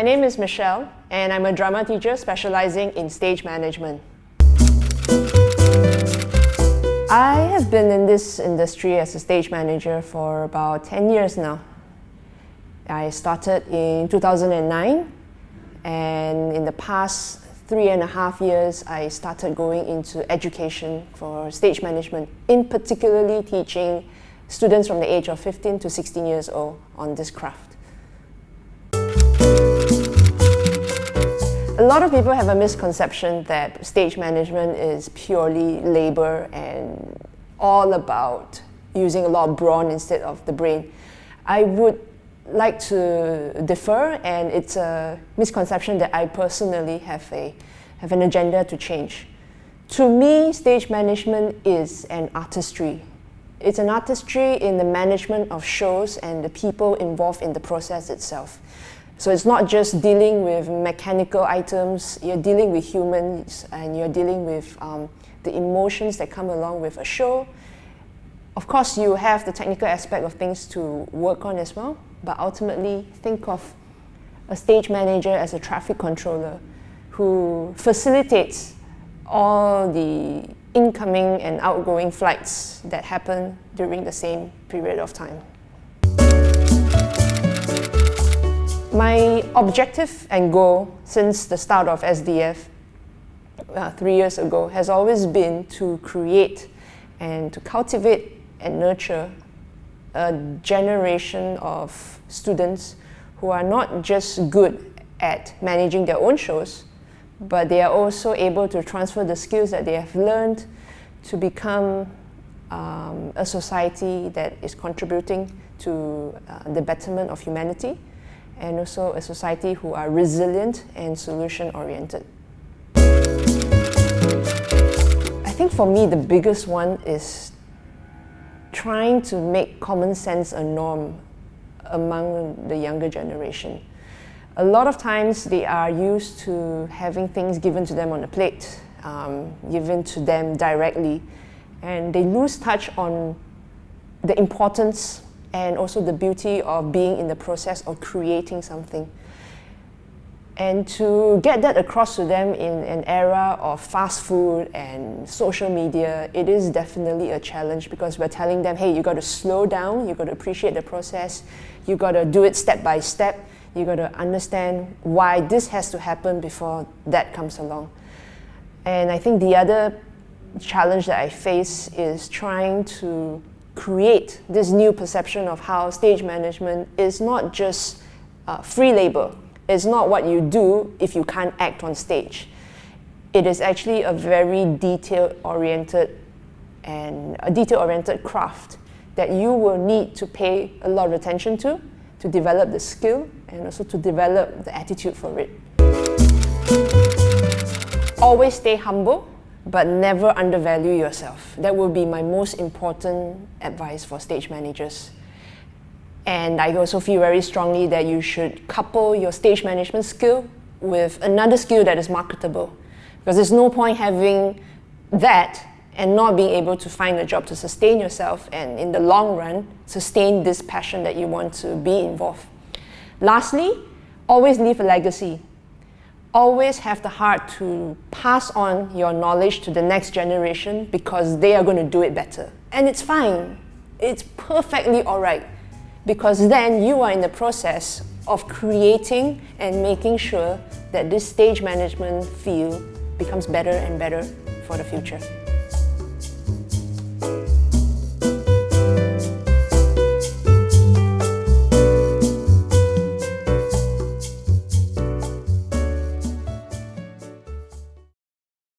My name is Michelle, and I'm a drama teacher specializing in stage management. I have been in this industry as a stage manager for about 10 years now. I started in 2009, and in the past 3.5 years, I started going into education for stage management, in particularly teaching students from the age of 15 to 16 years old on this craft. A lot of people have a misconception that stage management is purely labor and all about using a lot of brawn instead of the brain. I would like to differ, and it's a misconception that I personally have an agenda to change. To me, stage management is an artistry. It's an artistry in the management of shows and the people involved in the process itself. So it's not just dealing with mechanical items, you're dealing with humans and you're dealing with the emotions that come along with a show. Of course, you have the technical aspect of things to work on as well, but ultimately think of a stage manager as a traffic controller who facilitates all the incoming and outgoing flights that happen during the same period of time. My objective and goal since the start of SDF 3 years ago has always been to create and to cultivate and nurture a generation of students who are not just good at managing their own shows, but they are also able to transfer the skills that they have learned to become a society that is contributing to the betterment of humanity, and also a society who are resilient and solution-oriented. I think for me, the biggest one is trying to make common sense a norm among the younger generation. A lot of times they are used to having things given to them on a plate, given to them directly, and they lose touch on the importance and also the beauty of being in the process of creating something. And to get that across to them in an era of fast food and social media, it is definitely a challenge, because we're telling them, hey, you got to slow down, you got to appreciate the process, you got to do it step by step, you got to understand why this has to happen before that comes along. And I think the other challenge that I face is trying to create this new perception of how stage management is not just free labor. It's not what you do if you can't act on stage. It is actually a very detail-oriented craft that you will need to pay a lot of attention to develop the skill and also to develop the attitude for it. Always stay humble, but never undervalue yourself. That will be my most important advice for stage managers. And I also feel very strongly that you should couple your stage management skill with another skill that is marketable. Because there's no point having that and not being able to find a job to sustain yourself and in the long run, sustain this passion that you want to be involved. Lastly, always leave a legacy. Always have the heart to pass on your knowledge to the next generation, because they are going to do it better. And it's fine. It's perfectly all right, because then you are in the process of creating and making sure that this stage management field becomes better and better for the future.